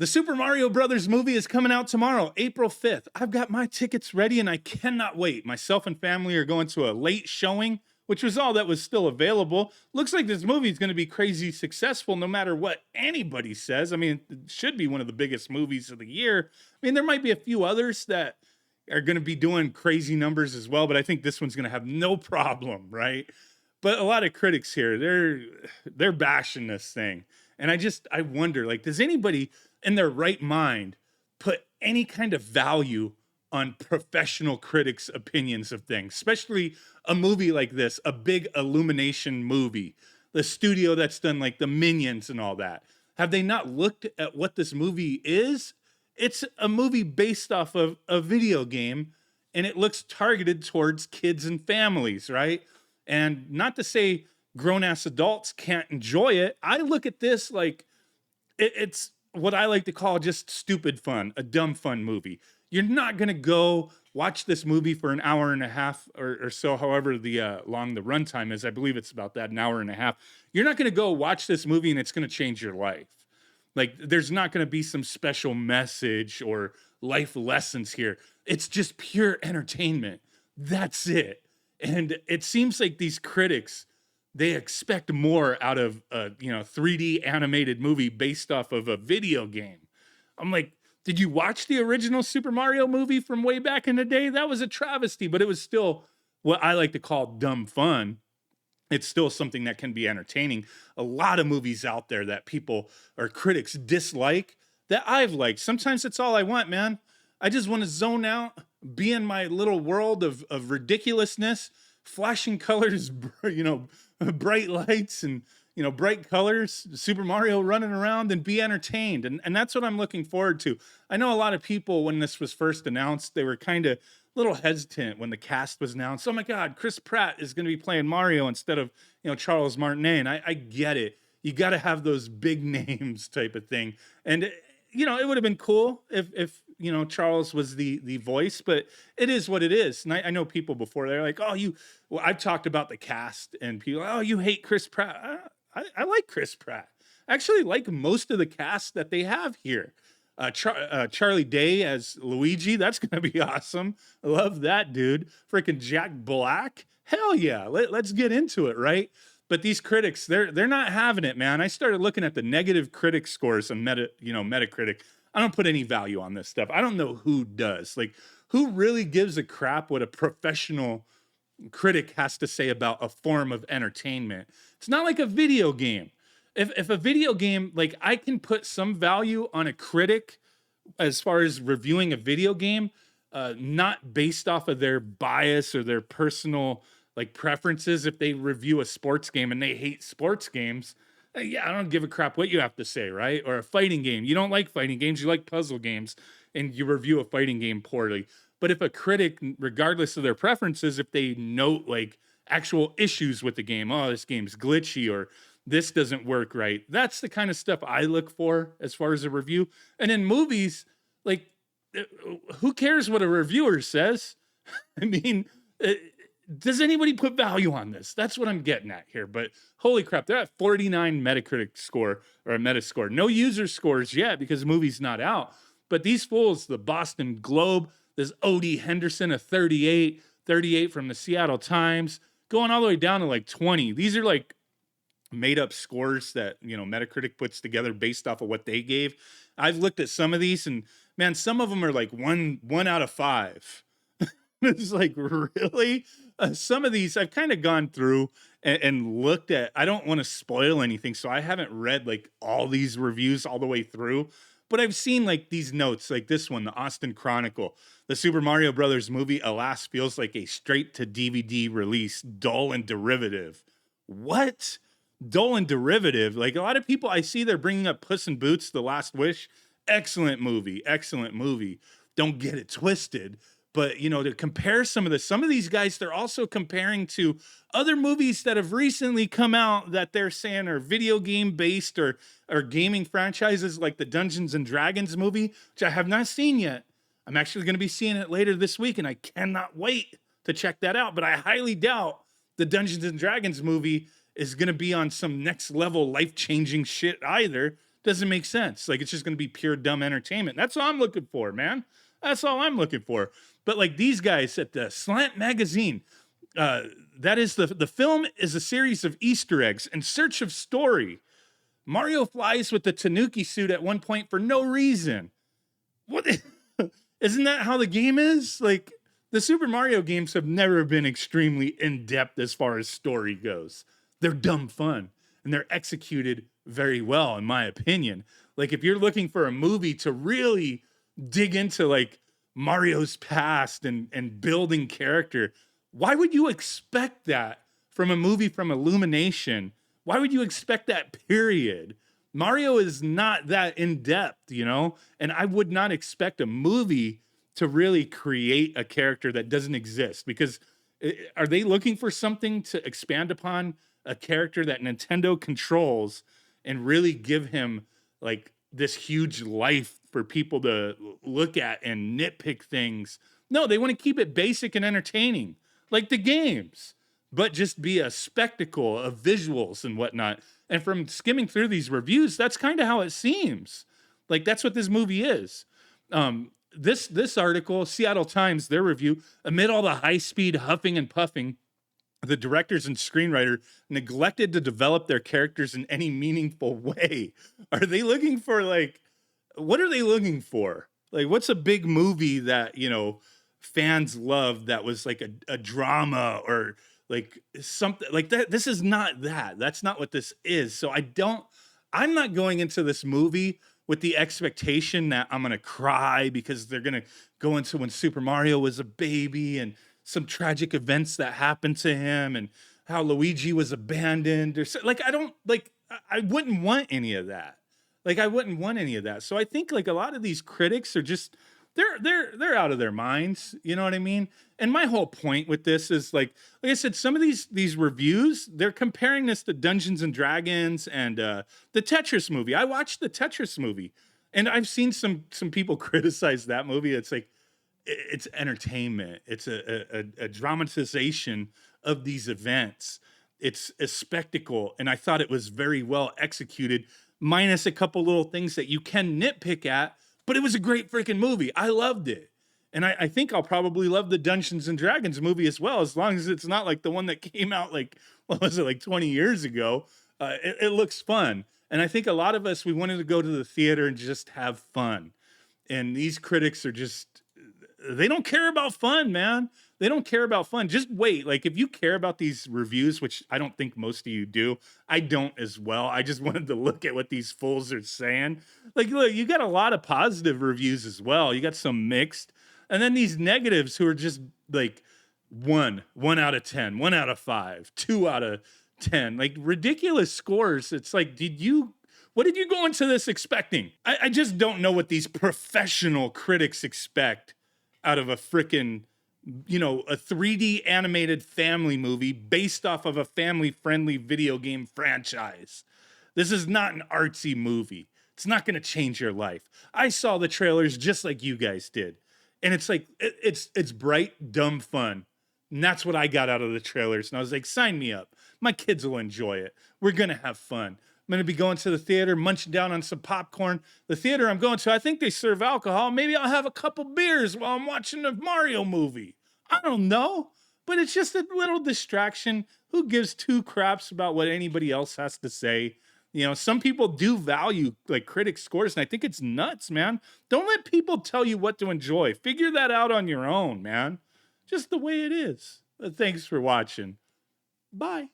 The Super Mario Brothers movie is coming out tomorrow, April 5th. I've got my tickets ready and I cannot wait. Myself and family are going to a late showing, which was all that was still available. Looks like this movie is going to be crazy successful no matter what anybody says. I mean, it should be one of the biggest movies of the year. I mean, there might be a few others that are going to be doing crazy numbers as well, but I think this one's going to have no problem, right? But a lot of critics here, they're bashing this thing. And I wonder, like, does anybody in their right mind put any kind of value on professional critics' opinions of things, especially a movie like this, a big Illumination movie, the studio that's done like the Minions and all that? Have they not looked at what this movie is? It's a movie based off of a video game, and it looks targeted towards kids and families, right? And not to say grown ass adults can't enjoy it. I look at this like it's what I like to call just stupid fun, a dumb fun movie. You're not going to go watch this movie for an hour and a half or so, however long the runtime is. I believe it's about that, an hour and a half. You're not going to go watch this movie and it's going to change your life. Like, there's not going to be some special message or life lessons here. It's just pure entertainment. That's it. And it seems like these critics, they expect more out of a 3D animated movie based off of a video game. I'm like, did you watch the original Super Mario movie from way back in the day? That was a travesty, but it was still what I like to call dumb fun. It's still something that can be entertaining. A lot of movies out there that people or critics dislike that I've liked. Sometimes it's all I want, man. I just want to zone out, be in my little world of ridiculousness, flashing colors, bright lights and bright colors, Super Mario running around and be entertained. And that's what I'm looking forward to. I know a lot of people, when this was first announced, they were kind of a little hesitant when the cast was announced. Oh my God, Chris Pratt is going to be playing Mario instead of, Charles Martinet. And I get it. You got to have those big names type of thing. And, it would have been cool if Charles was the voice, but it is what it is. And I know people before, they're like, I've talked about the cast and people, oh, you hate Chris Pratt. I like Chris Pratt. I actually like most of the cast that they have here. Charlie Day as Luigi, that's going to be awesome. I love that dude. Freaking Jack Black. Hell yeah. Let's get into it, right? But these critics, they're not having it, man. I started looking at the negative critic scores on Metacritic. I don't put any value on this stuff. I don't know who does. Like, who really gives a crap what a professional critic has to say about a form of entertainment? It's not like a video game. If a video game, like, I can put some value on a critic as far as reviewing a video game, not based off of their bias or their personal like preferences. If they review a sports game and they hate sports games, yeah, I don't give a crap what you have to say, right? Or a fighting game. You don't like fighting games, you like puzzle games, and you review a fighting game poorly. But if a critic, regardless of their preferences, if they note like actual issues with the game, oh, this game's glitchy or this doesn't work right, that's the kind of stuff I look for as far as a review. And in movies, like, who cares what a reviewer says? I mean, does anybody put value on this? That's what I'm getting at here. But holy crap, they're at 49 Metacritic score or a Metascore. No user scores yet because the movie's not out. But these fools, the Boston Globe, this O.D. Henderson, a 38 from the Seattle Times, going all the way down to like 20. These are like made up scores that, Metacritic puts together based off of what they gave. I've looked at some of these and man, some of them are like one out of 5. It's like, really? Some of these I've kind of gone through and looked at. I don't want to spoil anything, so I haven't read like all these reviews all the way through. But I've seen like these notes, like this one, the Austin Chronicle. The Super Mario Brothers movie, alas, feels like a straight to DVD release, dull and derivative. What? Dull and derivative? Like, a lot of people I see, they're bringing up Puss in Boots, The Last Wish. Excellent movie. Don't get it twisted. But, to compare some of these guys, they're also comparing to other movies that have recently come out that they're saying are video game based or gaming franchises, like the Dungeons and Dragons movie, which I have not seen yet. I'm actually going to be seeing it later this week, and I cannot wait to check that out. But I highly doubt the Dungeons and Dragons movie is going to be on some next level life-changing shit either. Doesn't make sense. Like, it's just going to be pure dumb entertainment. That's all I'm looking for, man. That's all I'm looking for. But like these guys at the Slant Magazine, uh, that is the film is a series of Easter eggs in search of story. Mario flies with the Tanuki suit at one point for no reason. What? Isn't that how the game is? Like, the Super Mario games have never been extremely in depth as far as story goes. They're dumb fun and they're executed very well, in my opinion. Like, if you're looking for a movie to really dig into like Mario's past and building character, why would you expect that from a movie from Illumination? Why would you expect that, period? Mario is not that in depth, you know? And I would not expect a movie to really create a character that doesn't exist, because are they looking for something to expand upon a character that Nintendo controls and really give him like this huge life for people to look at and nitpick things? No, they want to keep it basic and entertaining, like the games, but just be a spectacle of visuals and whatnot. And from skimming through these reviews, that's kind of how it seems. Like, that's what this movie is. This article, Seattle Times, their review, amid all the high-speed huffing and puffing, the directors and screenwriter neglected to develop their characters in any meaningful way. Are they looking for like, what are they looking for? Like, what's a big movie that, you know, fans love that was like a drama or like something like that? This is not that. That's not what this is. So I'm not going into this movie with the expectation that I'm going to cry because they're going to go into when Super Mario was a baby and some tragic events that happened to him and how Luigi was abandoned or so. Like, I wouldn't want any of that. Like, I wouldn't want any of that. So I think like a lot of these critics are just, they're out of their minds. You know what I mean? And my whole point with this is like I said, some of these reviews, they're comparing this to Dungeons and Dragons and the Tetris movie. I watched the Tetris movie, and I've seen some people criticize that movie. It's like, it's entertainment. It's a dramatization of these events. It's a spectacle, and I thought it was very well executed, minus a couple little things that you can nitpick at. But it was a great freaking movie. I loved it. And I think I'll probably love the Dungeons and Dragons movie as well, as long as it's not like the one that came out like, what was it, like 20 years ago. It looks fun. And I think a lot of us, we wanted to go to the theater and just have fun. And these critics are just, they don't care about fun, man. They don't care about fun. Just wait. Like, if you care about these reviews, which I don't think most of you do, I don't as well. I just wanted to look at what these fools are saying. Like, look, you got a lot of positive reviews as well. You got some mixed. And then these negatives who are just like 1 out of 10, 1 out of 5, 2 out of 10, like ridiculous scores. It's like, what did you go into this expecting? I just don't know what these professional critics expect out of a frickin', you know, a 3D animated family movie based off of a family-friendly video game franchise. This is not an artsy movie. It's not going to change your life. I saw the trailers just like you guys did. And it's like, it's bright, dumb fun. And that's what I got out of the trailers. And I was like, sign me up. My kids will enjoy it. We're going to have fun. I'm going to be going to the theater, munching down on some popcorn. The theater I'm going to, I think they serve alcohol. Maybe I'll have a couple beers while I'm watching the Mario movie. I don't know. But it's just a little distraction. Who gives two craps about what anybody else has to say? You know, some people do value like critic scores, and I think it's nuts, man. Don't let people tell you what to enjoy. Figure that out on your own, man. Just the way it is. Thanks for watching. Bye.